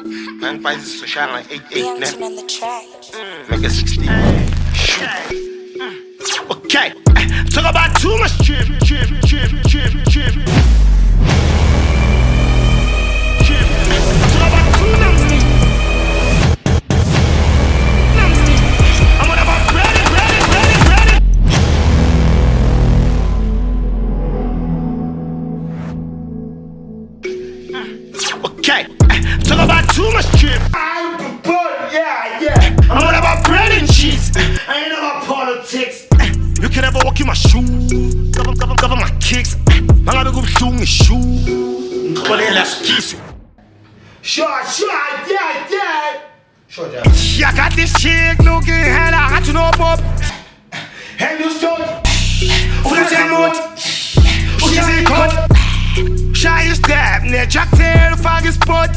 Man, prices so shine like 8-8 Young now. Tim on the track. Make it 16. Okay, talk about too much drip. Talk about too nasty. I'm on about ready. Okay, talk about too much drip. Yeah. I'm all about bread and cheese. I ain't about politics. You can never walk in my shoes. Cover my kicks. Man, I go shoe me shoe. But they left kiss. Sure, yeah. Sure, yeah. I got this chick, no good hand. I got to know Bob. And you stole. Who's that note? Who's that cut? Shy is that, net jack tail, fag is spot.